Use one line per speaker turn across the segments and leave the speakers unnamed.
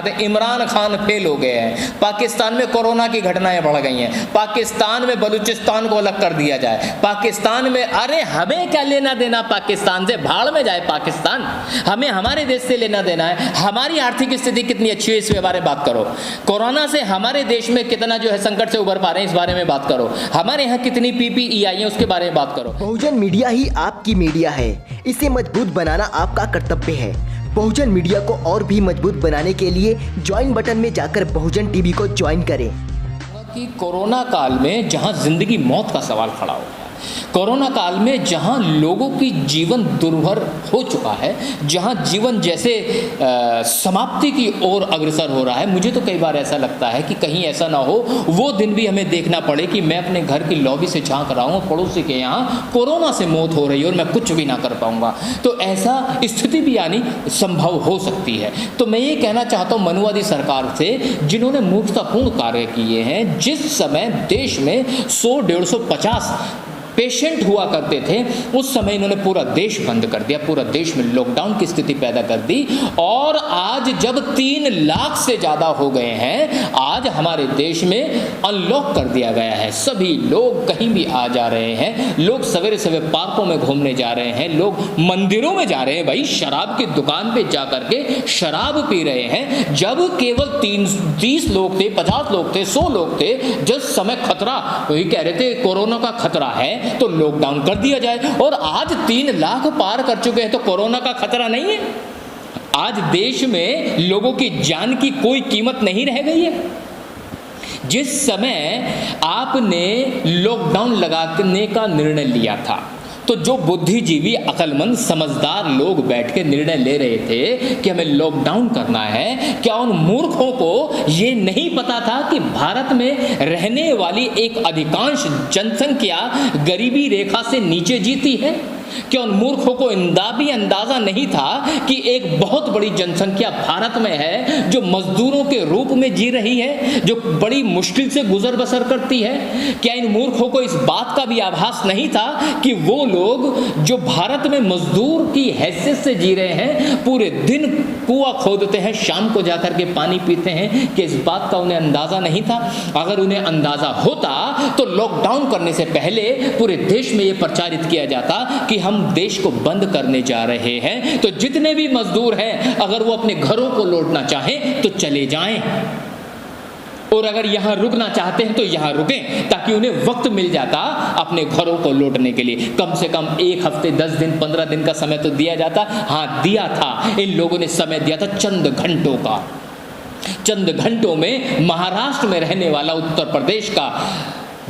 Imran Khan fail हो गए हैं। पाकिस्तान में कोरोना की घटनाएं बढ़ गई हैं। पाकिस्तान में बलूचिस्तान को अलग कर दिया जाए। पाकिस्तान में, अरे हमें क्या लेना देना पाकिस्तान से, भाड़ में जाए पाकिस्तान। हमें हमारे देश से लेना देना है। हमारी आर्थिक स्थिति कितनी अच्छी है इसके बारे में बात करो। कोरोना से हमारे देश में कितना जो है संकट से उभर पा रहे हैं इस बारे में बात करो। हमारे यहाँ कितनी पीपीई आई है उसके बारे में बात करो।
बहुजन मीडिया ही आपकी मीडिया है, इसे मजबूत बनाना आपका कर्तव्य है। बहुजन मीडिया को और भी मजबूत बनाने के लिए ज्वाइन बटन में जाकर बहुजन टीवी को ज्वाइन करें।
कि कोरोना काल में जहां जिंदगी मौत का सवाल खड़ा हो गया, कोरोना काल में जहां लोगों की जीवन दुर्भर हो चुका है, जहां जीवन जैसे समाप्ति की ओर अग्रसर हो रहा है, मुझे तो कई बार ऐसा लगता है कि कहीं ऐसा ना हो वो दिन भी हमें देखना पड़े कि मैं अपने घर की लॉबी से झांक रहा हूँ, पड़ोसी के यहाँ कोरोना से मौत हो रही है और मैं कुछ भी ना कर पाऊंगा। तो ऐसा स्थिति भी आनी संभव हो सकती है। तो मैं ये कहना चाहता हूँ मनुवादी सरकार से, जिन्होंने मूर्खतापूर्ण कार्य किए हैं। जिस समय देश में 100-150 पेशेंट हुआ करते थे, उस समय इन्होंने पूरा देश बंद कर दिया, पूरा देश में लॉकडाउन की स्थिति पैदा कर दी। और आज जब 3 लाख से ज़्यादा हो गए हैं, आज हमारे देश में अनलॉक कर दिया गया है। सभी लोग कहीं भी आ जा रहे हैं, लोग सवेरे सवेरे पार्कों में घूमने जा रहे हैं, लोग मंदिरों में जा रहे हैं, भाई शराब की दुकान पे जा करके शराब पी रहे हैं। जब केवल 30 लोग थे, 50 लोग थे, 100 लोग थे, जिस समय खतरा, वही कह रहे थे कोरोना का खतरा है तो लॉकडाउन कर दिया जाए, और आज 3 लाख पार कर चुके हैं तो कोरोना का खतरा नहीं है। आज देश में लोगों की जान की कोई कीमत नहीं रह गई है। जिस समय आपने लॉकडाउन लगाने का निर्णय लिया था, तो जो बुद्धिजीवी, अक्लमंद, समझदार लोग बैठ के निर्णय ले रहे थे कि हमें लॉकडाउन करना है, क्या उन मूर्खों को ये नहीं पता था कि भारत में रहने वाली एक अधिकांश जनसंख्या गरीबी रेखा से नीचे जीती है? क्या उन मूर्खों को भी अंदाजा नहीं था कि एक बहुत बड़ी जनसंख्या भारत में है जो मजदूरों के रूप में जी रही है, जो बड़ी मुश्किल से गुजर बसर करती है? क्या इन मूर्खों को इस बात का भी आभास नहीं था कि वो लोग जो भारत में मजदूर की हैसियत से जी रहे हैं, पूरे दिन कुआं खोदते हैं, शाम को जाकर के पानी पीते हैं, कि इस बात का उन्हें अंदाजा नहीं था? अगर उन्हें अंदाजा होता तो लॉकडाउन करने से पहले पूरे देश में यह प्रचारित किया जाता कि हम देश को बंद करने जा रहे हैं, तो जितने भी मजदूर हैं अगर वो अपने घरों को लौटना चाहें तो चले जाएं, और अगर यहां रुकना चाहते हैं तो यहां रुकें, ताकि उन्हें वक्त मिल जाता अपने घरों को लौटने के लिए। कम से कम 1 हफ्ते, 10 दिन, 15 दिन का समय तो दिया जाता। हाँ, दिया था। इन लोगों ने समय दिया था चंद घंटों का। चंद घंटों में महाराष्ट्र में रहने वाला उत्तर प्रदेश का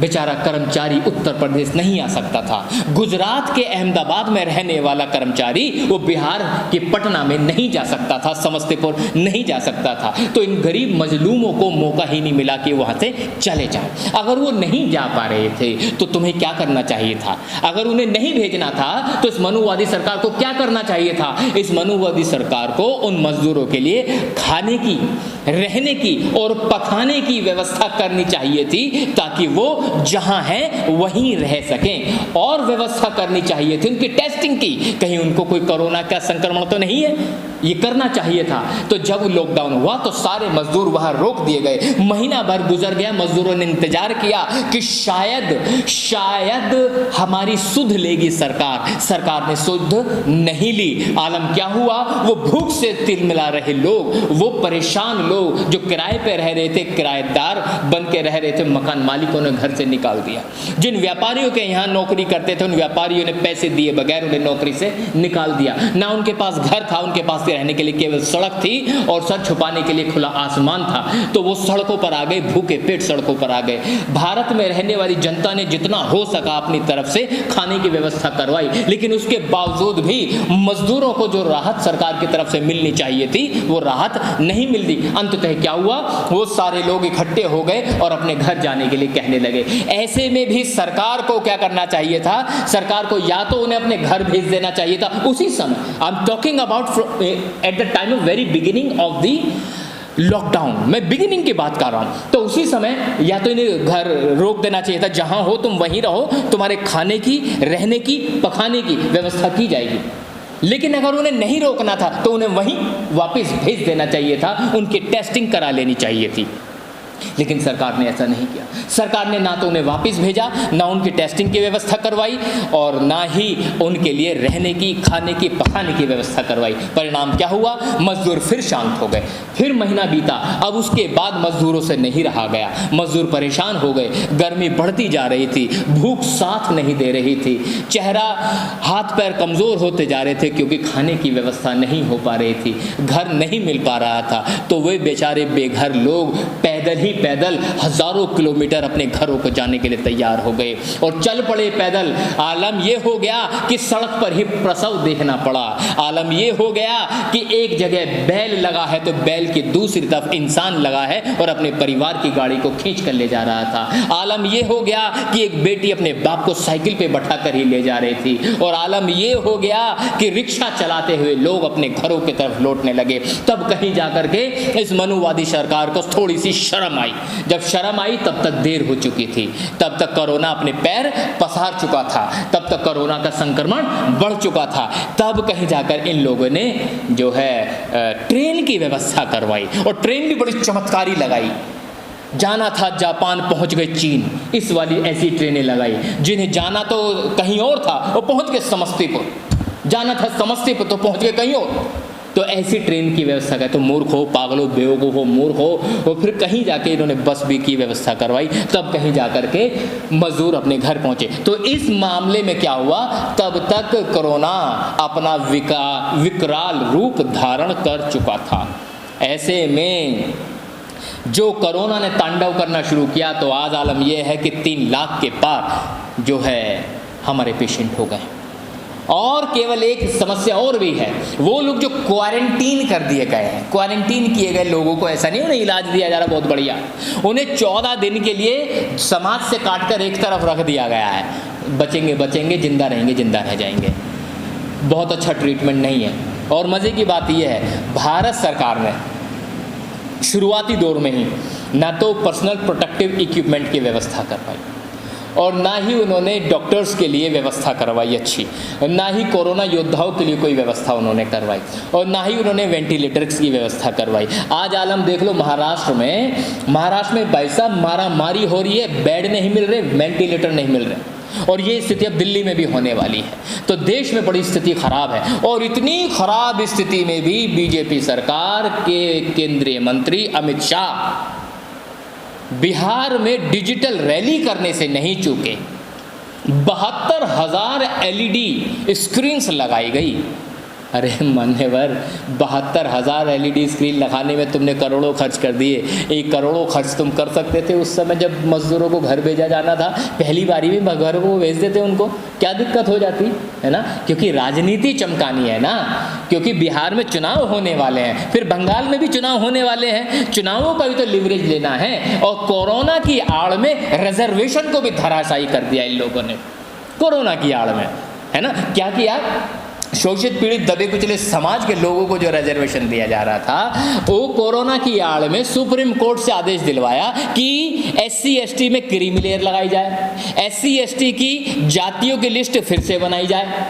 बेचारा कर्मचारी उत्तर प्रदेश नहीं आ सकता था। गुजरात के अहमदाबाद में रहने वाला कर्मचारी वो बिहार के पटना में नहीं जा सकता था, समस्तीपुर नहीं जा सकता था। तो इन गरीब मजलूमों को मौका ही नहीं मिला कि वहां से चले जाएं। अगर वो नहीं जा पा रहे थे तो तुम्हें क्या करना चाहिए था? अगर उन्हें नहीं भेजना था तो इस मनुवादी सरकार को क्या करना चाहिए था? इस मनुवादी सरकार को उन मजदूरों के लिए खाने की, रहने की और पकाने की व्यवस्था करनी चाहिए थी, ताकि वो जहां हैं वहीं रह सकें। और व्यवस्था करनी चाहिए थी उनकी टेस्टिंग की, कहीं उनको कोई कोरोना का संक्रमण तो नहीं है, ये करना चाहिए था। तो जब लॉकडाउन हुआ तो सारे मजदूर वहां रोक दिए गए। महीना भर गुजर गया, मजदूरों ने इंतजार किया कि शायद हमारी सुध लेगी सरकार। सरकार ने सुध नहीं ली। आलम क्या हुआ? वो भूख से तिलमिला रहे लोग, वो परेशान लोग जो किराए पे रह रहे थे, किराएदार बन के रह रहे थे, मकान मालिकों ने घर से निकाल दिया। जिन व्यापारियों के यहाँ नौकरी करते थे, उन व्यापारियों ने पैसे दिए बगैर उन्हें नौकरी से निकाल दिया। ना उनके पास घर था, उनके पास रहने के लिए केवल सड़क थी और सर छुपाने के लिए खुला आसमान था। तो वो सड़कों पर आ गए, भूखे पेट सड़कों पर आ गए। भारत में रहने वाली जनता ने जितना हो सका अपनी तरफ से खाने की व्यवस्था करवाई, लेकिन उसके बावजूद भी मजदूरों को जो राहत सरकार की तरफ से मिलनी चाहिए थी वो राहत नहीं मिलती। अंततः क्या हुआ? वो सारे लोग इकट्ठे हो गए और अपने घर जाने के लिए कहने लगे। ऐसे में भी सरकार को क्या करना चाहिए था? सरकार को या तो उन्हें अपने घर भेज देना चाहिए था उसी समय। I am talking about at the time of very beginning of the lockdown, मैं बिगिनिंग की बात कर रहा हूं। तो उसी समय या तो इन्हें घर रोक देना चाहिए था, जहां हो तुम वहीं रहो, तुम्हारे खाने की, रहने की, पकाने की व्यवस्था की जाएगी। लेकिन अगर उन्हें नहीं रोकना था तो उन्हें वहीं वापस भेज देना चाहिए था, उनकी टेस्टिंग करा लेनी चाहिए थी। लेकिन सरकार ने ऐसा नहीं किया। सरकार ने ना तो उन्हें वापस भेजा, ना उनकी टेस्टिंग की व्यवस्था करवाई, और ना ही उनके लिए रहने की, खाने की, पकाने की व्यवस्था करवाई। परिणाम क्या हुआ? मजदूर फिर शांत हो गए। फिर महीना बीता, अब उसके बाद मजदूरों से नहीं रहा गया। मजदूर परेशान हो गए, गर्मी बढ़ती जा रही थी, भूख साथ नहीं दे रही थी, चेहरा, हाथ पैर कमज़ोर होते जा रहे थे क्योंकि खाने की व्यवस्था नहीं हो पा रही थी, घर नहीं मिल पा रहा था। तो वे बेचारे बेघर लोग पैदल हजारों किलोमीटर अपने घरों को जाने के लिए तैयार हो गए और चल पड़े पैदल। आलम यह हो गया कि सड़क पर ही प्रसव देखना पड़ा। आलम यह हो गया कि एक जगह बैल लगा है तो बैल की दूसरी तरफ इंसान लगा है और अपने परिवार की गाड़ी को खींच कर ले जा रहा था। आलम यह हो गया कि एक बेटी अपने बाप को साइकिल पे बैठा कर ही ले जा रही थी। और आलम यह हो गया कि रिक्शा चलाते हुए लोग अपने घरों की तरफ लौटने लगे। तब कहीं जाकर के इस मनुवादी सरकार को थोड़ी सी शर्म आई। जब शर्म आई तब तक देर हो चुकी थी, तब तक कोरोना अपने पैर पसार चुका था, तब तक कोरोना का संक्रमण बढ़ चुका था। तब कहीं जाकर इन लोगों ने जो है ट्रेन की व्यवस्था करवाई, और ट्रेन भी बड़ी चमत्कारी लगाई। जाना था जापान, पहुंच गए चीन, इस वाली ऐसी ट्रेनें लगाई। जिन्हें जाना तो कहीं और था वो पहुंच गए समस्तीपुर, जाना था समस्तीपुर तो पहुंच गए कहीं और। तो ऐसी ट्रेन की व्यवस्था करे तो मूर्ख हो, पागल हो, बेवकूफ़ हो, मूर्ख हो। और फिर कहीं जाके इन्होंने बस भी की व्यवस्था करवाई, तब कहीं जाकर के मजदूर अपने घर पहुंचे। तो इस मामले में क्या हुआ? तब तक कोरोना अपना विकराल रूप धारण कर चुका था। ऐसे में जो कोरोना ने तांडव करना शुरू किया तो आज आलम यह है कि 3 लाख के पार जो है हमारे पेशेंट हो गए। और केवल एक समस्या और भी है, वो लोग जो क्वारंटीन कर दिए गए हैं, क्वारंटीन किए गए लोगों को ऐसा नहीं उन्हें इलाज दिया जा रहा बहुत बढ़िया, उन्हें 14 दिन के लिए समाज से काटकर एक तरफ रख दिया गया है। बचेंगे बचेंगे, जिंदा रहेंगे जिंदा रह जाएंगे। बहुत अच्छा ट्रीटमेंट नहीं है। और मज़े की बात यह है, भारत सरकार ने शुरुआती दौर में ही ना तो पर्सनल प्रोटेक्टिव इक्विपमेंट की व्यवस्था करवाई, और ना ही उन्होंने डॉक्टर्स के लिए व्यवस्था करवाई अच्छी, ना ही कोरोना योद्धाओं के लिए कोई व्यवस्था उन्होंने करवाई, और ना ही उन्होंने वेंटिलेटर्स की व्यवस्था करवाई। आज आलम देख लो, महाराष्ट्र में भाई साहब मारामारी हो रही है, बेड नहीं मिल रहे, वेंटिलेटर नहीं मिल रहे, और ये स्थिति अब दिल्ली में भी होने वाली है। तो देश में बड़ी स्थिति खराब है। और इतनी खराब स्थिति में भी बीजेपी सरकार के केंद्रीय मंत्री अमित शाह बिहार में डिजिटल रैली करने से नहीं चूके। 72,000 LED स्क्रीन्स लगाई गई। अरे मान्यवर, 72,000 LED स्क्रीन लगाने में तुमने करोड़ों खर्च कर दिए। एक करोड़ों खर्च तुम कर सकते थे उस समय जब मजदूरों को घर भेजा जाना था। पहली बारी में घर को भेज देते उनको, क्या दिक्कत हो जाती है ना? क्योंकि राजनीति चमकानी है ना, क्योंकि बिहार में चुनाव होने वाले हैं, फिर बंगाल में भी चुनाव होने वाले हैं। चुनावों का भी तो लिवरेज लेना है। और कोरोना की आड़ में रिजर्वेशन को भी धराशायी कर दिया इन लोगों ने, कोरोना की आड़ में, है ना? क्या किया? शोषित पीड़ित दबे कुचले समाज के लोगों को जो रिजर्वेशन दिया जा रहा था, वो कोरोना की आड़ में सुप्रीम कोर्ट से आदेश दिलवाया कि SC ST में क्रीमी लेयर लगाई जाए, SC ST की जातियों की लिस्ट फिर से बनाई जाए,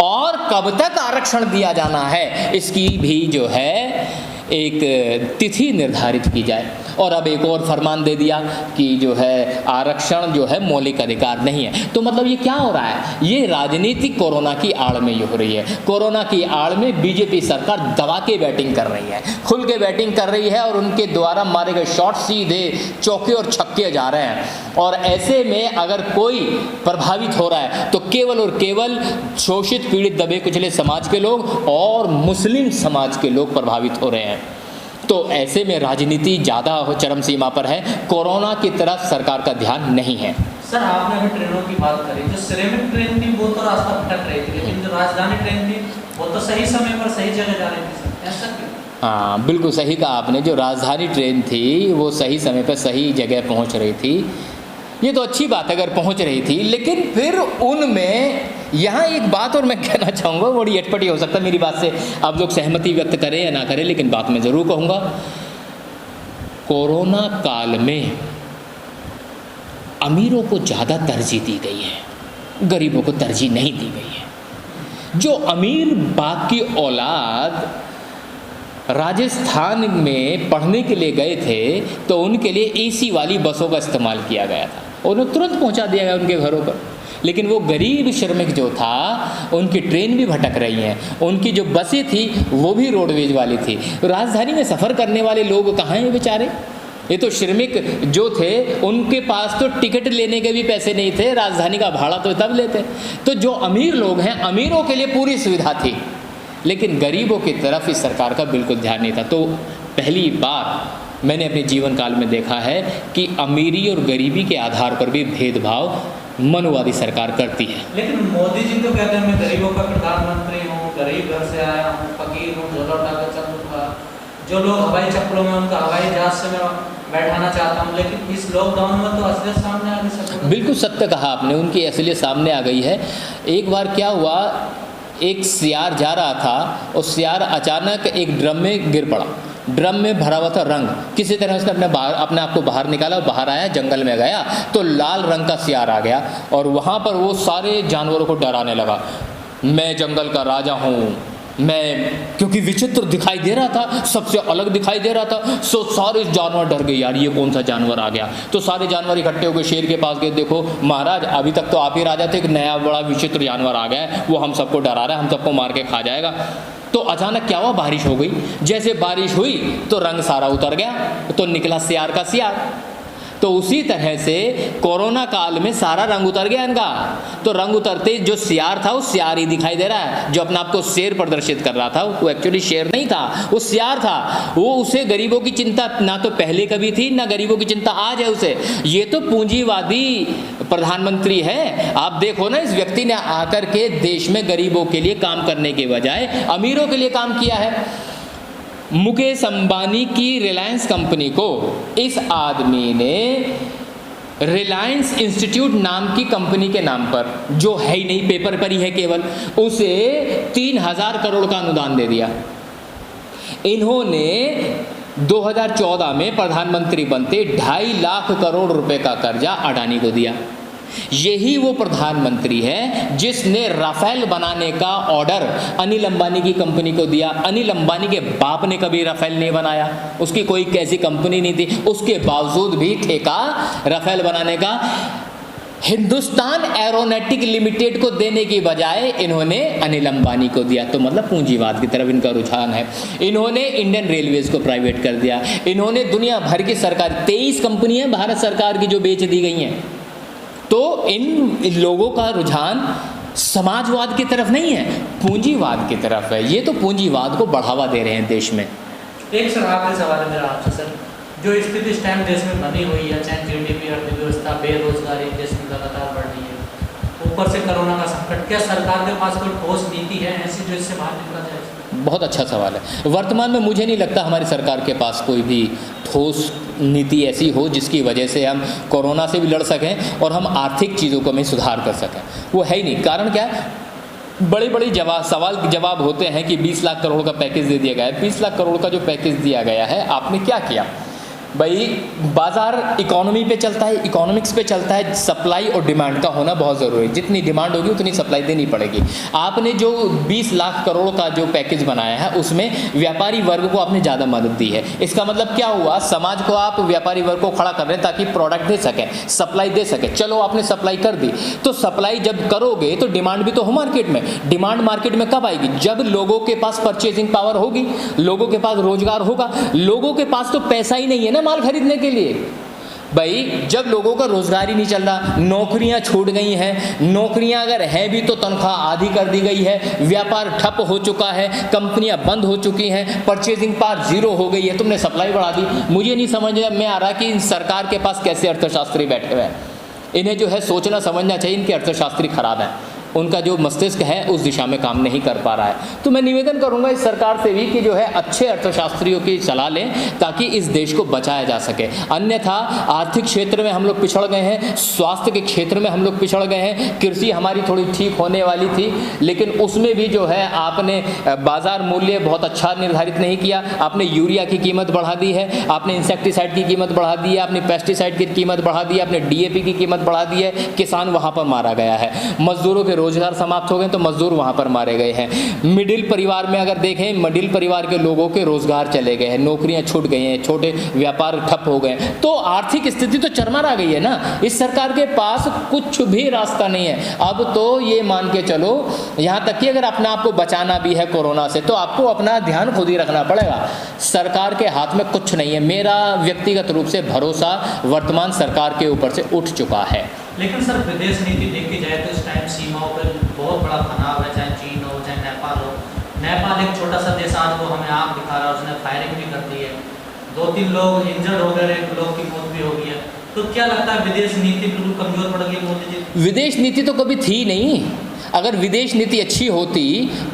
और कब तक आरक्षण दिया जाना है इसकी भी जो है एक तिथि निर्धारित की जाए। और अब एक और फरमान दे दिया कि जो है आरक्षण जो है मौलिक अधिकार नहीं है। तो मतलब ये क्या हो रहा है? ये राजनीति कोरोना की आड़ में ये हो रही है। कोरोना की आड़ में बीजेपी सरकार दबा के बैटिंग कर रही है, खुल के बैटिंग कर रही है, और उनके द्वारा मारे गए शॉट सीधे चौके और छक्के जा रहे हैं। और ऐसे में अगर कोई प्रभावित हो रहा है तो केवल और केवल शोषित पीड़ित दबे कुचले समाज के लोग और मुस्लिम समाज के लोग प्रभावित हो रहे हैं। तो ऐसे में राजनीति ज़्यादा चरम सीमा पर है, कोरोना की तरफ सरकार का ध्यान नहीं है।
सर, आपने अभी ट्रेनों की बात करी, जो श्रमिक ट्रेन थी वो तो रास्ता भटक रही थी, लेकिन जो राजधानी ट्रेन थी वो तो सही समय पर सही जगह जा रही थी सर, ऐसा क्यों?
हाँ, बिल्कुल सही कहा आपने। जो राजधानी ट्रेन थी वो सही समय पर सही जगह पहुंच रही थी, ये तो अच्छी बात है अगर पहुंच रही थी। लेकिन फिर उनमें यहाँ एक बात और मैं कहना चाहूँगा, बड़ी अटपटी हो सकता है मेरी बात से आप लोग सहमति व्यक्त करें या ना करें, लेकिन बात मैं ज़रूर कहूँगा। कोरोना काल में अमीरों को ज़्यादा तरजीह दी गई है, गरीबों को तरजीह नहीं दी गई है। जो अमीर बाप की औलाद राजस्थान में पढ़ने के लिए गए थे तो उनके लिए एसी वाली बसों का इस्तेमाल किया गया था, उन्हें तुरंत पहुंचा दिया गया उनके घरों पर। लेकिन वो गरीब श्रमिक जो था उनकी ट्रेन भी भटक रही हैं, उनकी जो बसें थी वो भी रोडवेज वाली थी। राजधानी में सफ़र करने वाले लोग कहाँ हैं बेचारे? ये तो श्रमिक जो थे उनके पास तो टिकट लेने के भी पैसे नहीं थे, राजधानी का भाड़ा तो तब लेते। तो जो अमीर लोग हैं, अमीरों के लिए पूरी सुविधा थी, लेकिन गरीबों की तरफ इस सरकार का बिल्कुल ध्यान नहीं था। तो पहली बार मैंने अपने जीवन काल में देखा है कि अमीरी और गरीबी के आधार पर भी भेदभाव मनुवादी सरकार करती है।
लेकिन मोदी जी तो कहते हैं मैं गरीबों का प्रधानमंत्री हूँ, गरीब घर से आया हूँ, फकीर हूँ, झोला उठाकर चलूँगा, जो लोग हवाई चप्पलों में उनका हवाई जहाज से मैं बैठाना चाहता हूँ। लेकिन इस लॉकडाउन में तो असलियत सामने आ गई। बिल्कुल
सत्य कहा आपने, उनकी असलियत सामने आ गई है। एक बार क्या हुआ, एक सियार जा रहा था और सियार अचानक एक ड्रम में गिर पड़ा। ड्रम में भरा हुआ था रंग, किसी तरह उसने अपने आप को बाहर निकाला और बाहर आया, जंगल में गया तो लाल रंग का सियार आ गया और वहाँ पर वो सारे जानवरों को डराने लगा। मैं जंगल का राजा हूँ, मैं, क्योंकि विचित्र दिखाई दे रहा था, सबसे अलग दिखाई दे रहा था, सो सारे जानवर डर गए, यार ये कौन सा जानवर आ गया। तो सारे जानवर इकट्ठे हो गए, शेर के पास गए, देखो महाराज अभी तक तो आप ही राजा थे, एक नया बड़ा विचित्र जानवर आ गया है, वो हम सबको डरा रहा है, हम सबको मार के खा जाएगा। तो अचानक क्या हुआ, बारिश हो गई। जैसे बारिश हुई तो रंग सारा उतर गया, तो निकला सियार का सियार। तो उसी तरह से कोरोना काल में सारा रंग उतर गया इनका। तो रंग उतरते जो सियार था वो सियार ही दिखाई दे रहा है। जो अपने आप को शेर प्रदर्शित कर रहा था वो एक्चुअली शेर नहीं था, वो सियार था। वो उसे गरीबों की चिंता ना तो पहले कभी थी, ना गरीबों की चिंता आज है उसे। ये तो पूंजीवादी प्रधानमंत्री है। आप देखो ना, इस व्यक्ति ने आकर के देश में गरीबों के लिए काम करने के बजाय अमीरों के लिए काम किया है। मुकेश अंबानी की रिलायंस कंपनी को इस आदमी ने रिलायंस इंस्टीट्यूट नाम की कंपनी के नाम पर, जो है ही नहीं, पेपर पर ही है केवल, उसे 3000 करोड़ का अनुदान दे दिया। इन्होंने 2014 में प्रधानमंत्री बनते 2.5 लाख करोड़ रुपए का कर्जा अडानी को दिया। यही वो प्रधानमंत्री है जिसने राफेल बनाने का ऑर्डर अनिल अंबानी की कंपनी को दिया। अनिल अंबानी के बाप ने कभी राफेल नहीं बनाया, उसकी कोई कैसी कंपनी नहीं थी, उसके बावजूद भी ठेका राफेल बनाने का हिंदुस्तान एरोनॉटिक लिमिटेड को देने की बजाय इन्होंने अनिल अंबानी को दिया। तो मतलब पूंजीवाद की तरफ इनका रुझान है। इन्होंने इंडियन रेलवेज को प्राइवेट कर दिया। इन्होंने दुनिया भर की सरकार, 23 कंपनियां भारत सरकार की जो बेच दी गई हैं। तो इन लोगों का रुझान समाजवाद की तरफ नहीं है, पूंजीवाद की तरफ है। ये तो पूंजीवाद को बढ़ावा दे रहे हैं देश में।
एक सर आखिरी सवाल है मेरा आपसे सर, जो स्थिति इस टाइम देश में बनी हुई है, चाहे जीडीपी, अर्थव्यवस्था, बेरोजगारी देश में लगातार बढ़ रही है, ऊपर से कोरोना का संकट, क्या सरकार के पास कोई ठोस नीति है ऐसी जो इससे बाहर निकला जाए?
बहुत अच्छा सवाल है। वर्तमान में मुझे नहीं लगता हमारी सरकार के पास कोई भी ठोस नीति ऐसी हो जिसकी वजह से हम कोरोना से भी लड़ सकें और हम आर्थिक चीज़ों को में सुधार कर सकें। वो है ही नहीं। कारण क्या है, बड़े बड़े सवाल जवाब होते हैं कि 20 लाख करोड़ का पैकेज दे दिया गया है। 20 लाख करोड़ का जो पैकेज दिया गया है, आपने क्या किया भाई? बाजार इकोनॉमी पे चलता है, इकोनॉमिक्स पे चलता है, सप्लाई और डिमांड का होना बहुत ज़रूरी है। जितनी डिमांड होगी उतनी सप्लाई देनी पड़ेगी। आपने जो 20 लाख करोड़ का जो पैकेज बनाया है उसमें व्यापारी वर्ग को आपने ज़्यादा मदद दी है। इसका मतलब क्या हुआ, समाज को आप व्यापारी वर्ग को खड़ा कर रहे हैं ताकि प्रोडक्ट दे सकें, सप्लाई दे सकें। चलो आपने सप्लाई कर दी, तो सप्लाई जब करोगे तो डिमांड भी तो हो मार्केट में। डिमांड मार्केट में कब आएगी? जब लोगों के पास परचेजिंग पावर होगी, लोगों के पास रोजगार होगा। लोगों के पास तो पैसा ही नहीं है ना माल खरीदने के लिए। भाई जब लोगों का रोजगार ही नहीं चल रहा, नौकरियां छूट गई हैं, नौकरियां अगर हैं भी तो तनख्वाह आधी कर दी गई है, व्यापार ठप हो चुका है, कंपनियां बंद हो चुकी हैं, परचेजिंग पावर जीरो हो गई है, तुमने सप्लाई बढ़ा दी। मुझे नहीं समझ में आ रहा कि इन सरकार के पास कैसे अर्थशास्त्री बैठे हुए हैं। इन्हें जो है सोचना समझना चाहिए, इनके अर्थशास्त्री खराब हैं, उनका जो मस्तिष्क है उस दिशा में काम नहीं कर पा रहा है। तो मैं निवेदन करूंगा इस सरकार से भी कि जो है अच्छे अर्थशास्त्रियों की सलाह लें ताकि इस देश को बचाया जा सके। अन्यथा आर्थिक क्षेत्र में हम लोग पिछड़ गए हैं, स्वास्थ्य के क्षेत्र में हम लोग पिछड़ गए हैं, कृषि हमारी थोड़ी ठीक होने वाली थी लेकिन उसमें भी जो है आपने बाजार मूल्य बहुत अच्छा निर्धारित नहीं किया। आपने यूरिया की कीमत बढ़ा दी है, आपने इंसेक्टिसाइड की कीमत बढ़ा दी है, आपने पेस्टिसाइड की कीमत बढ़ा दी है, आपने DAP की कीमत बढ़ा दी है। किसान वहाँ पर मारा गया है, मजदूरों के रोजगार समाप्त हो गए तो मजदूर वहाँ पर मारे गए हैं। मिडिल परिवार में अगर देखें, मिडिल परिवार के लोगों के रोजगार चले गए हैं, नौकरियाँ छूट गई हैं, छोटे व्यापार ठप हो गए, तो आर्थिक स्थिति तो चरमरा आ गई है ना। इस सरकार के पास कुछ भी रास्ता नहीं है। अब तो ये मान के चलो, यहाँ तक कि अगर अपने आप को बचाना भी है कोरोना से तो आपको अपना ध्यान खुद ही रखना पड़ेगा। सरकार के हाथ में कुछ नहीं है। मेरा व्यक्तिगत रूप से भरोसा वर्तमान सरकार के ऊपर से उठ चुका है।
लेकिन सर, विदेश नीति देखी जाए तो इस टाइम सीमाओं पर बहुत बड़ा तनाव है, चाहे चीन हो चाहे नेपाल हो। नेपाल एक छोटा सा देश आज वो हमें आँख दिखा रहा है, उसने फायरिंग भी कर दी है, 2-3 लोग इंजर्ड हो गए, 1 लोग की मौत भी हो गई है। तो क्या लगता है विदेश नीति बिल्कुल कमजोर पड़ गई मोदी जी?
विदेश नीति तो कभी थी नहीं। अगर विदेश नीति अच्छी होती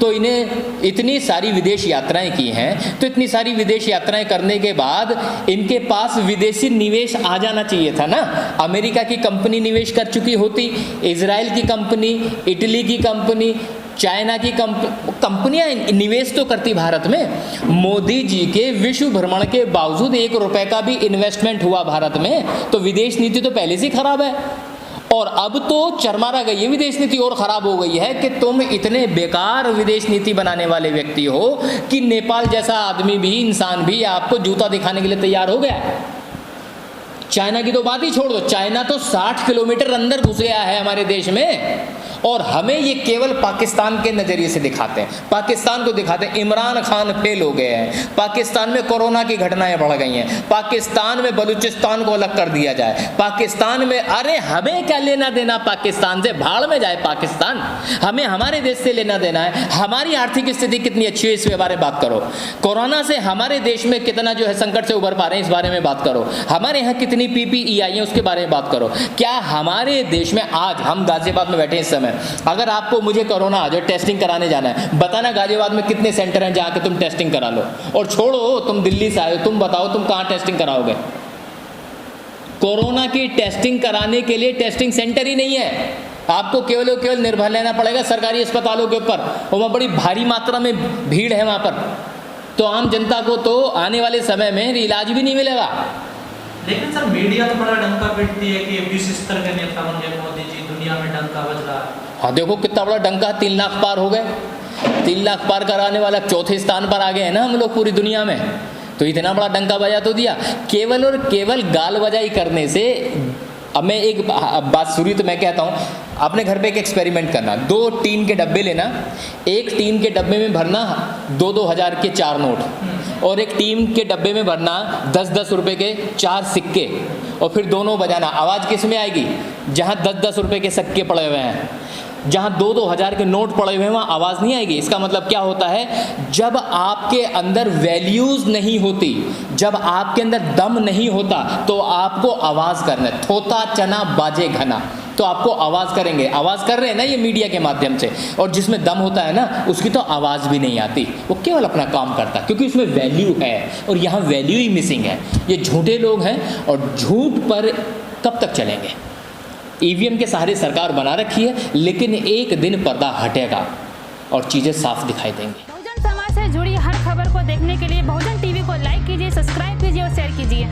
तो इन्हें इतनी सारी विदेश यात्राएं की हैं, तो इतनी सारी विदेश यात्राएं करने के बाद इनके पास विदेशी निवेश आ जाना चाहिए था ना। अमेरिका की कंपनी निवेश कर चुकी होती, इजराइल की कंपनी, इटली की कंपनी, चाइना की कंपनियां निवेश तो करती भारत में। मोदी जी के विश्व भ्रमण के बावजूद 1 रुपए का भी इन्वेस्टमेंट हुआ भारत में, तो विदेश नीति तो पहले से खराब है। और अब तो चरमरा गई है विदेश नीति, और ख़राब हो गई है कि तुम इतने बेकार विदेश नीति बनाने वाले व्यक्ति हो कि नेपाल जैसा आदमी भी, इंसान भी आपको जूता दिखाने के लिए तैयार हो गया। चाइना की तो बात ही छोड़ दो, चाइना तो 60 किलोमीटर अंदर घुस गया है हमारे देश में, और हमें ये केवल पाकिस्तान के नज़रिए से दिखाते हैं। पाकिस्तान को दिखाते हैं इमरान खान फेल हो गए हैं, पाकिस्तान में कोरोना की घटनाएं बढ़ गई हैं, पाकिस्तान में बलूचिस्तान को अलग कर दिया जाए, पाकिस्तान में, अरे हमें क्या लेना देना पाकिस्तान से, भाड़ में जाए पाकिस्तान। हमें हमारे देश से लेना देना है। हमारी आर्थिक स्थिति कितनी अच्छी है इसके बारे में बात करो। कोरोना से हमारे देश में कितना जो है संकट से उभर पा रहे हैं इस बारे में बात करो। हमारे यहाँ कितनी PPE आई है उसके बारे में बात करो। क्या हमारे देश में, आज हम गाजियाबाद में बैठे इस समय, अगर आपको मुझे कोरोना आ जाए, टेस्टिंग कराने जाना है, बताना गाजियाबाद में कितने सेंटर हैं जहाँ के तुम टेस्टिंग करा लो। और छोड़ो, तुम दिल्ली से आए हो, तुम बताओ तुम कहाँ टेस्टिंग कराओगे। कोरोना की टेस्टिंग कराने के लिए टेस्टिंग सेंटर ही नहीं है। आपको केवल और केवल निर्भर लेना पड़ेगा सरकारी अस्पतालों के ऊपर, और वहाँ बड़ी भारी मात्रा में भीड़ है वहाँ पर, तो आम जनता को तो आने वाले समय में इलाज भी नहीं मिलेगा।
लेकिन सर, मीडिया तो बड़ा डंका पीटती है कि विश्व स्तर के नेता बन गए मोदी जी, दुनिया में डंका बज रहा है।
हाँ देखो कितना बड़ा डंका, 3 लाख पार हो गए। 3 लाख पार कराने वाला 4थे स्थान पर आ गए हैं ना हम लोग पूरी दुनिया में। तो इतना बड़ा डंका बजा तो दिया। केवल और केवल गाल बजाई करने से, अब मैं एक बात शुरू तो मैं कहता हूँ, अपने घर पे एक एक्सपेरिमेंट करना, 2 टीन के डब्बे लेना, एक टीन के डब्बे में भरना 2-2 हज़ार के 4 नोट, और एक टीन के डब्बे में भरना 10-10 रुपए के 4 सिक्के, और फिर दोनों बजाना। आवाज़ किस में आएगी? जहाँ 10-10 रुपए के सिक्के पड़े हुए हैं, जहाँ 2-2 हज़ार के नोट पड़े हुए हैं वहाँ आवाज़ नहीं आएगी। इसका मतलब क्या होता है? जब आपके अंदर वैल्यूज़ नहीं होती, जब आपके अंदर दम नहीं होता, तो आपको आवाज़ करना है। थोता चना बाजे घना, तो आपको आवाज़ करेंगे। आवाज़ कर रहे हैं ना ये मीडिया के माध्यम से, और जिसमें दम होता है ना उसकी तो आवाज़ भी नहीं आती, वो केवल अपना काम करता है, क्योंकि उसमें वैल्यू है, और यहाँ वैल्यू ही मिसिंग है। ये झूठे लोग हैं, और झूठ पर कब तक चलेंगे? EVM के सहारे सरकार बना रखी है, लेकिन एक दिन पर्दा हटेगा और चीज़ें साफ दिखाई देंगी।
बहुजन समाज से जुड़ी हर खबर को देखने के लिए बहुजन TV को लाइक कीजिए, सब्सक्राइब कीजिए और शेयर कीजिए।